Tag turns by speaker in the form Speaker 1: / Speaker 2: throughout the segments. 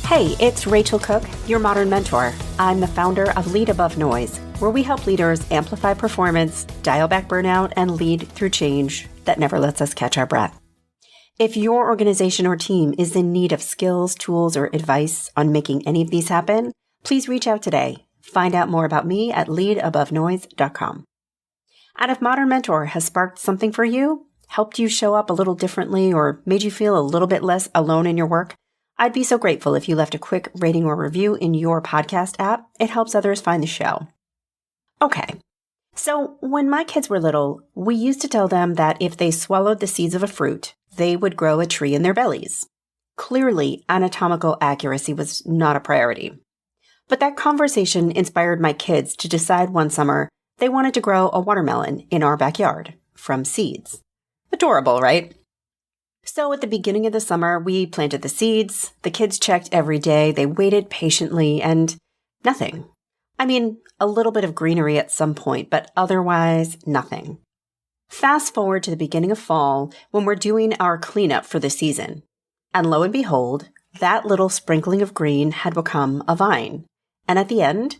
Speaker 1: Hey, it's Rachel Cooke, your modern mentor. I'm the founder of Lead Above Noise, where we help leaders amplify performance, dial back burnout, and lead through change that never lets us catch our breath. If your organization or team is in need of skills, tools, or advice on making any of these happen, please reach out today. Find out more about me at leadabovenoise.com. And if Modern Mentor has sparked something for you, helped you show up a little differently, or made you feel a little bit less alone in your work, I'd be so grateful if you left a quick rating or review in your podcast app. It helps others find the show. Okay, so when my kids were little, we used to tell them that if they swallowed the seeds of a fruit, they would grow a tree in their bellies. Clearly, anatomical accuracy was not a priority. But that conversation inspired my kids to decide one summer they wanted to grow a watermelon in our backyard from seeds. Adorable, right? So at the beginning of the summer, we planted the seeds. The kids checked every day. They waited patiently and nothing. I mean, a little bit of greenery at some point, but otherwise nothing. Fast forward to the beginning of fall when we're doing our cleanup for the season. And lo and behold, that little sprinkling of green had become a vine. And at the end,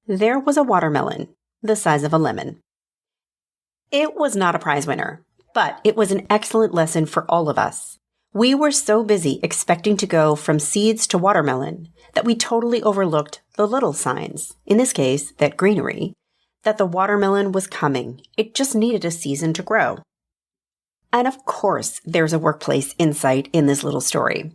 Speaker 1: there was a watermelon the size of a lemon. It was not a prize winner. But it was an excellent lesson for all of us. We were so busy expecting to go from seeds to watermelon that we totally overlooked the little signs, in this case, that greenery, that the watermelon was coming. It just needed a season to grow. And of course, there's a workplace insight in this little story.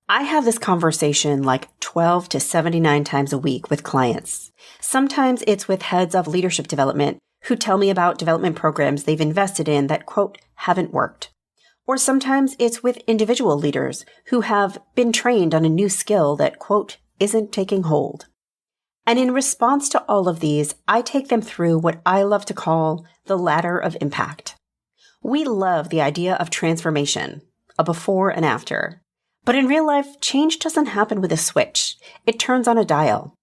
Speaker 1: I have this conversation like 12 to 79 times a week with clients. Sometimes it's with heads of leadership development who tell me about development programs they've invested in that, quote, haven't worked. Or sometimes it's with individual leaders who have been trained on a new skill that, quote, isn't taking hold. And in response to all of these, I take them through what I love to call the ladder of impact. We love the idea of transformation, a before and after. But in real life, change doesn't happen with a switch. It turns on a dial.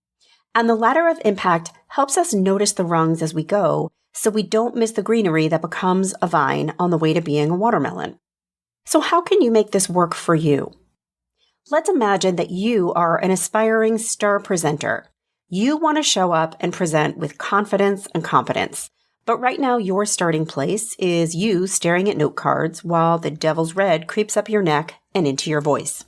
Speaker 1: And the ladder of impact helps us notice the rungs as we go so we don't miss the greenery that becomes a vine on the way to being a watermelon. So how can you make this work for you? Let's imagine that you are an aspiring star presenter. You want to show up and present with confidence and competence. But right now, your starting place is you staring at note cards while the devil's red creeps up your neck and into your voice.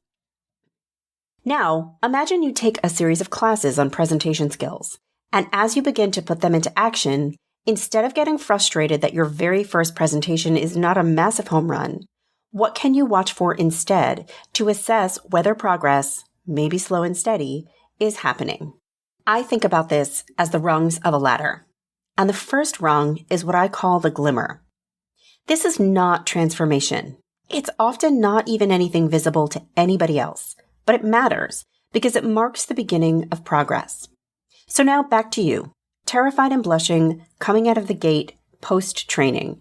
Speaker 1: Now, imagine you take a series of classes on presentation skills, and as you begin to put them into action, instead of getting frustrated that your very first presentation is not a massive home run, what can you watch for instead to assess whether progress, maybe slow and steady, is happening? I think about this as the rungs of a ladder, and the first rung is what I call the glimmer. This is not transformation. It's often not even anything visible to anybody else. But it matters because it marks the beginning of progress. So now back to you, terrified and blushing, coming out of the gate post-training.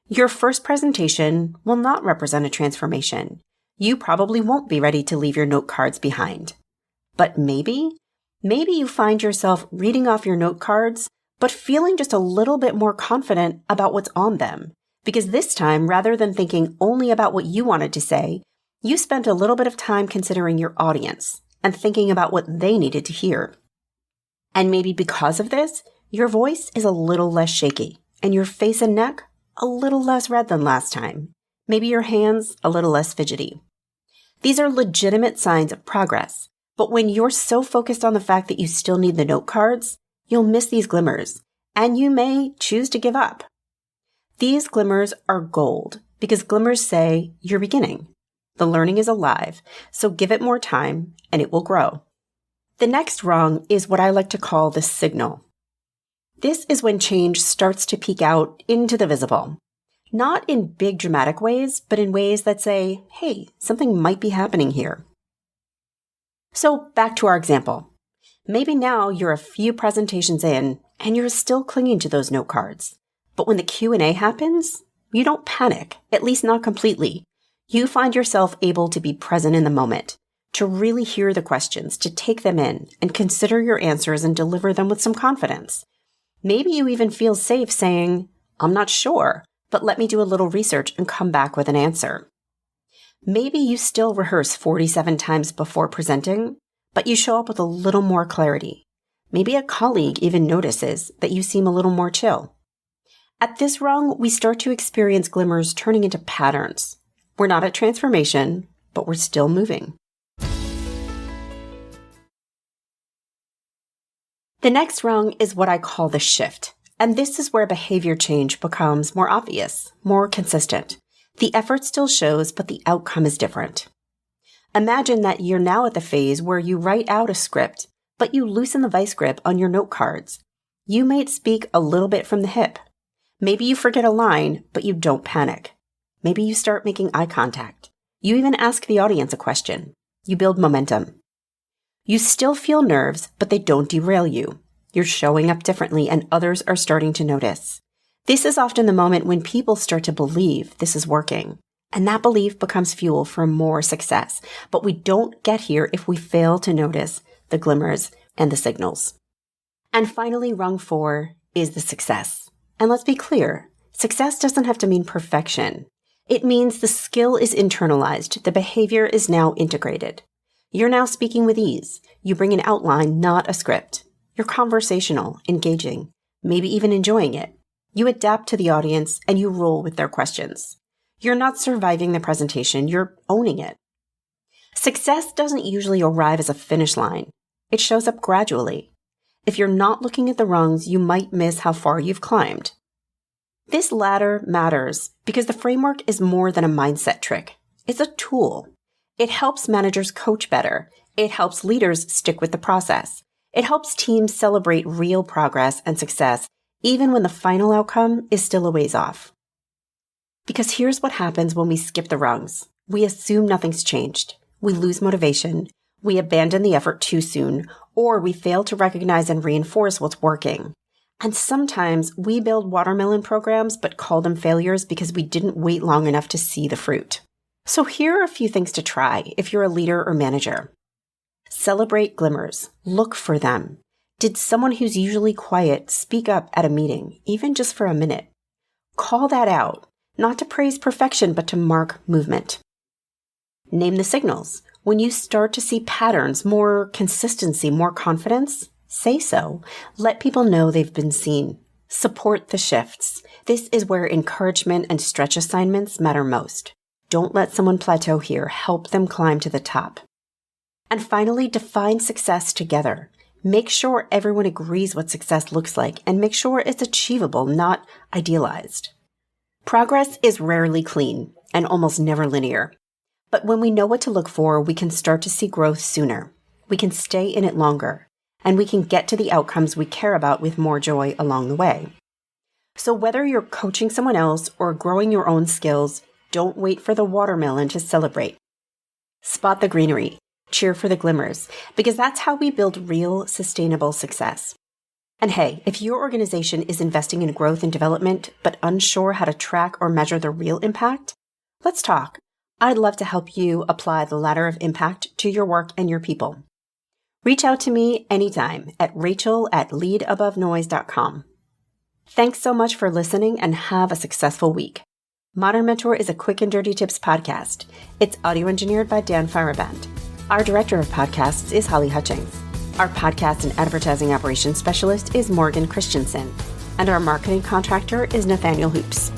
Speaker 1: Your first presentation will not represent a transformation. You probably won't be ready to leave your note cards behind. But maybe you find yourself reading off your note cards, but feeling just a little bit more confident about what's on them. Because this time, rather than thinking only about what you wanted to say, you spent a little bit of time considering your audience and thinking about what they needed to hear. And maybe because of this, your voice is a little less shaky and your face and neck a little less red than last time. Maybe your hands a little less fidgety. These are legitimate signs of progress, but when you're so focused on the fact that you still need the note cards, you'll miss these glimmers and you may choose to give up. These glimmers are gold because glimmers say you're beginning. The learning is alive, so give it more time and it will grow. The next rung is what I like to call the signal. This is when change starts to peek out into the visible. Not in big dramatic ways, but in ways that say, hey, something might be happening here. So back to our example. Maybe now you're a few presentations in and you're still clinging to those note cards. But when the Q&A happens, you don't panic, at least not completely. You find yourself able to be present in the moment, to really hear the questions, to take them in and consider your answers and deliver them with some confidence. Maybe you even feel safe saying, I'm not sure, but let me do a little research and come back with an answer. Maybe you still rehearse 47 times before presenting, but you show up with a little more clarity. Maybe a colleague even notices that you seem a little more chill. At this rung, we start to experience glimmers turning into patterns. We're not at transformation, but we're still moving. The next rung is what I call the shift. And this is where behavior change becomes more obvious, more consistent. The effort still shows, but the outcome is different. Imagine that you're now at the phase where you write out a script, but you loosen the vice grip on your note cards. You might speak a little bit from the hip. Maybe you forget a line, but you don't panic. Maybe you start making eye contact. You even ask the audience a question. You build momentum. You still feel nerves, but they don't derail you. You're showing up differently and others are starting to notice. This is often the moment when people start to believe this is working. And that belief becomes fuel for more success. But we don't get here if we fail to notice the glimmers and the signals. And finally, rung 4 is the success. And let's be clear, success doesn't have to mean perfection. It means the skill is internalized. The behavior is now integrated. You're now speaking with ease. You bring an outline, not a script. You're conversational, engaging, maybe even enjoying it. You adapt to the audience and you roll with their questions. You're not surviving the presentation, you're owning it. Success doesn't usually arrive as a finish line. It shows up gradually. If you're not looking at the rungs, you might miss how far you've climbed. This ladder matters because the framework is more than a mindset trick. It's a tool. It helps managers coach better. It helps leaders stick with the process. It helps teams celebrate real progress and success, even when the final outcome is still a ways off. Because here's what happens when we skip the rungs. We assume nothing's changed. We lose motivation. We abandon the effort too soon, or we fail to recognize and reinforce what's working. And sometimes we build watermelon programs but call them failures because we didn't wait long enough to see the fruit. So here are a few things to try if you're a leader or manager. Celebrate glimmers. Look for them. Did someone who's usually quiet speak up at a meeting, even just for a minute? Call that out, not to praise perfection, but to mark movement. Name the signals. When you start to see patterns, more consistency, more confidence, say so. Let people know they've been seen. Support the shifts. This is where encouragement and stretch assignments matter most. Don't let someone plateau here. Help them climb to the top. And finally, define success together. Make sure everyone agrees what success looks like and make sure it's achievable, not idealized. Progress is rarely clean and almost never linear. But when we know what to look for, we can start to see growth sooner. We can stay in it longer, and we can get to the outcomes we care about with more joy along the way. So whether you're coaching someone else or growing your own skills, don't wait for the watermelon to celebrate. Spot the greenery. Cheer for the glimmers, because that's how we build real, sustainable success. And hey, if your organization is investing in growth and development, but unsure how to track or measure the real impact, let's talk. I'd love to help you apply the ladder of impact to your work and your people. Reach out to me anytime at rachel@leadabovenoise.com. Thanks so much for listening and have a successful week. Modern Mentor is a quick and dirty tips podcast. It's audio engineered by Dan Firaband. Our director of podcasts is Holly Hutchings. Our podcast and advertising operations specialist is Morgan Christensen. And our marketing contractor is Nathaniel Hoops.